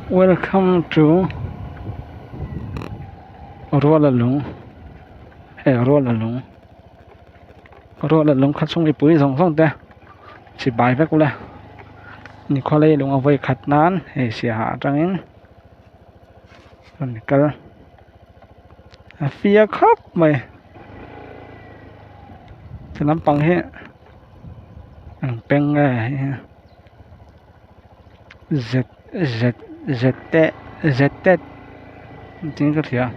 Welcome to Rolalung. Rolalung khát sung đi bưởi rong rong te chỉ bài vét cũng là ni khoa lê lung avoi khát nan he xia hạ trăng in còn cái phía khắp mày thì nắm bằng he beng z z z t chính cái gì à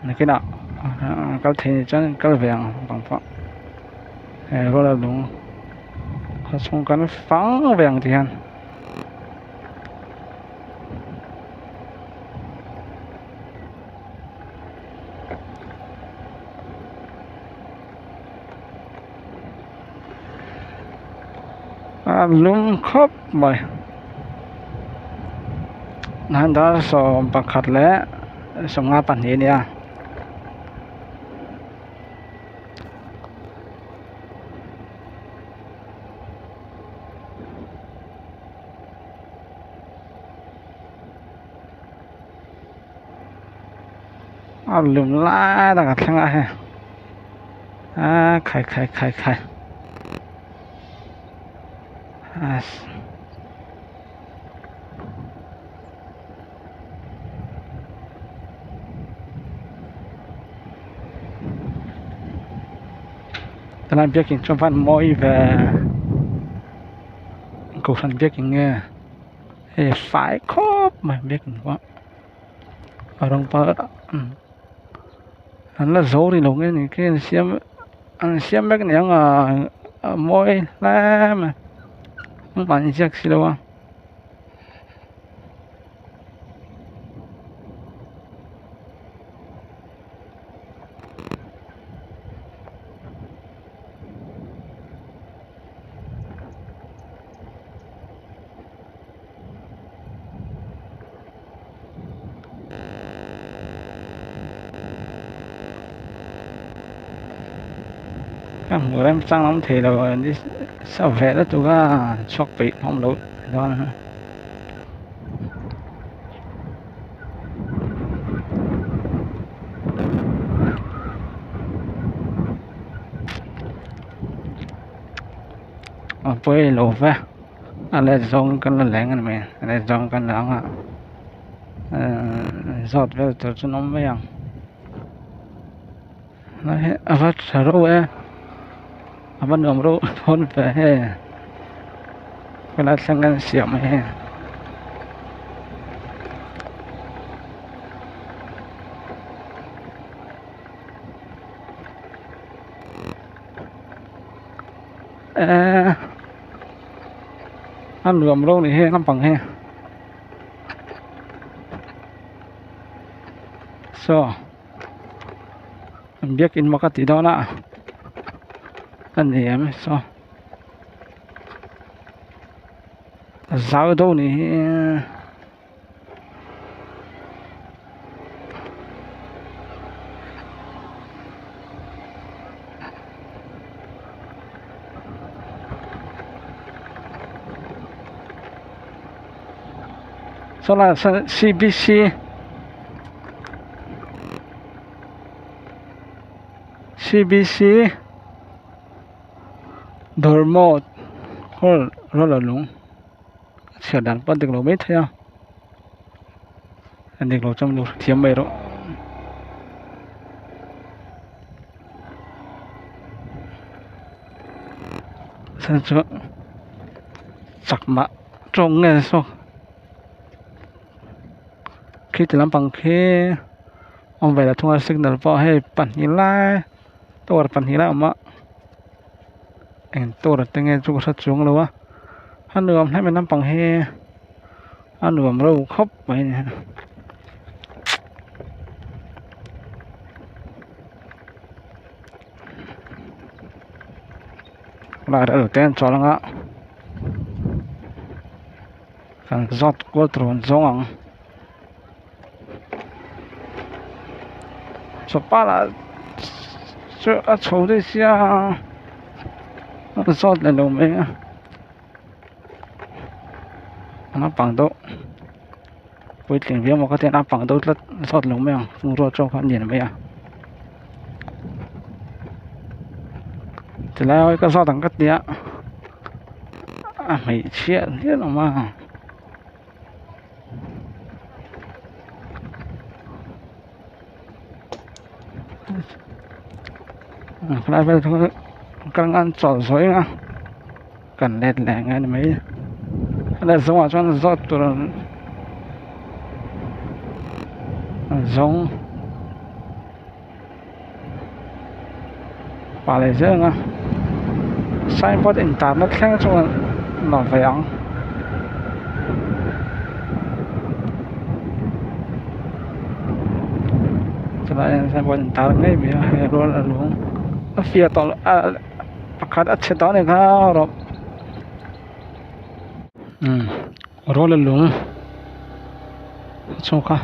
này cái nào cái thì chân cái vàng bằng phẳng rồi là đúng họ xong cái phẳng vàng thì anh lung khóc mày hắn đã so bạc khát lẽ so ngã bản gì nè lùm lá đang thằng ai khai ta làm việc trong văn môi về cuộc sống việc nghe phải khóc mà việc quá ở trong bờ hắn là dấu thì lúc ấy cái xem mấy cái này môi lá mà không phải chắc gì đâu người em sang lắm thì là đi sao về đó tụi cái sọc bị không đủ đó với lỗ về anh lại dòng cái là lạnh anh mày lại dòng cái lạnh giọt về từ cho nó mấy ăn này vắt rồi vẫn ngầm rô thôn về cái là sang ngân xỉa mày ăn ngầm rô này năm bằng he so biết in một cái tí đó nè anh thì em so giáo đâu này so là CBC Dormo rồi là đúng sửa đàn bắt được lỗ mấy theo anh được lỗ trong lỗ thiếm mày đó sân chỗ chặt mạ trong nghe so khi thì làm bằng khi ông về là thông qua signal vào hay bản hình lại tôi bản hình lại mà anh tôi là tiếng nghe chú sát xuống luôn á hắn được hay mình làm bằng he hắn được đâu khóc vậy nè lại đã ở tên cho lắm á càng giọt qua trốn giống số ba là chỗ đấy xia nó giọt lên đầu mình nó bằng độ với tiếng việt mà có thể áp bằng đâu rất sót lúng mấy phun rồi cho con nhìn mấy thì là cái sót thằng cắt đi mấy chuyện thế nào mà lại về thôi cần ăn trò dối cần đẹp lẻ ngay mấy là giống ở trong giọt tụi giống bà lại dễ sai bớt internet khang cho nó về ăn cho lại sai bớt internet ngay bây giờ rồi là luôn phía tao bắt cắt chết tao này cả rồi rồi là luôn số cả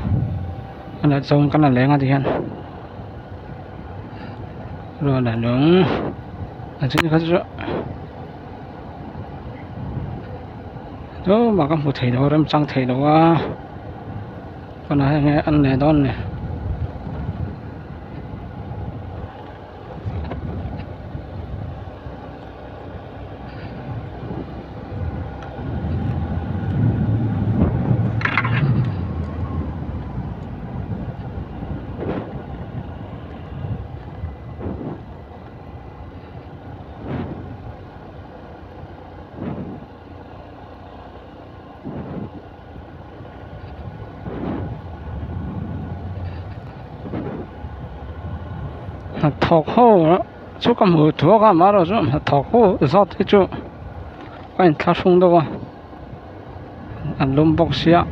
là giống cái là lẻ ngay thì hen rồi là luôn là chính cái chỗ đó mà các một thầy đó em sang thầy đó còn là nghe ăn này đó này thọc hô đó chú cầm hũ thua cả mà rồi chú thọc hô sao thế chú quanh thắt xuống đâu ăn lùm bốc xía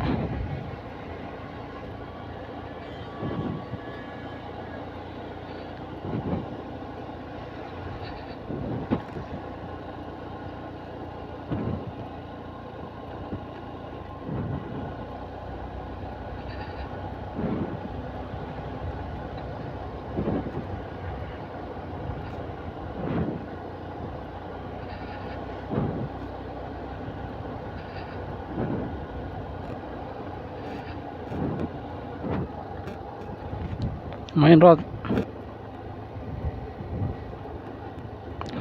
main road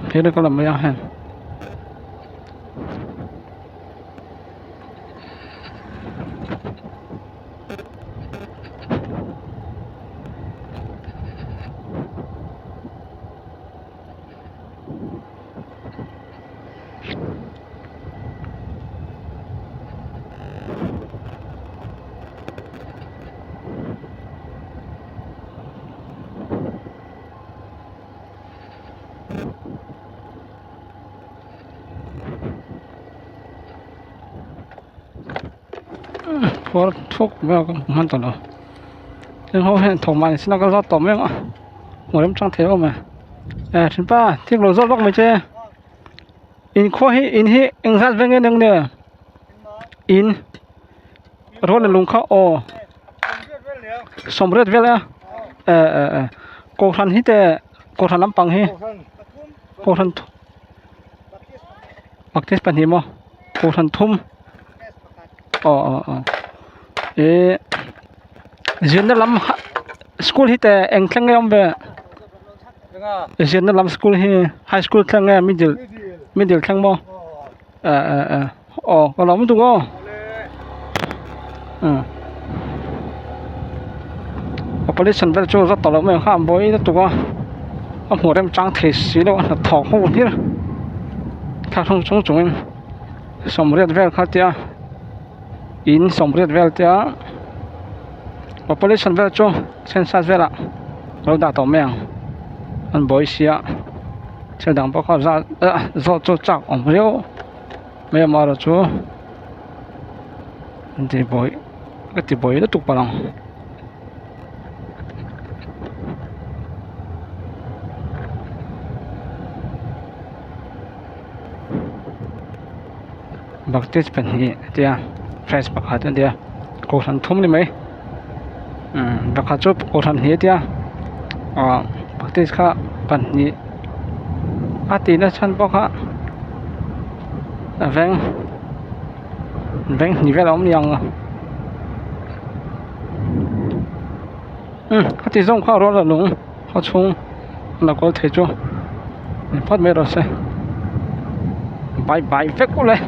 thế có làm mấy hàng phố thuốc vào hoàn toàn rồi nhưng hôm nay thùng mày xin nó có rót tóm không ạ một đêm trăng thế không mà xin ba thiết lộ rót bóc mày chơi in khoa hi in hi anh sát với nghe đừng nè in rồi là lùng khó ồ sầm rết về là cô thằng hít cô thằng nắm bằng hi cô thằng bạc tết bản hiểm cô thằng thum diễn nó làm school hit anh thằng em về diễn nó làm school hi high school thằng em middle thằng mo còn lắm đúng không operation về chỗ rất tao mới ham bôi đó tụi con một em trang thể xí đâu là thọ không biết thằng không sống chúng em sống rất về khác tia in sống rất về tia operation về chỗ sensor về là rồi đã tao mèo anh bôi xí à sẽ đang bao khát ra do chỗ chắc ông liêu mấy mà rồi chỗ thì bôi cái thì bôi nó tụt vào lòng bác tết bên này tia fresh bác hạt tia cô thằng thum đi mấy bác hạt chụp cô thằng này tia bác tết khác bên này tí nó chân bác hạt veng như vậy là ông nhang เขาที่ส่งข้าวรถละลุงเขาชงเราก็เทจูพอดไม่รอใช่บายบายเฟกกูเลย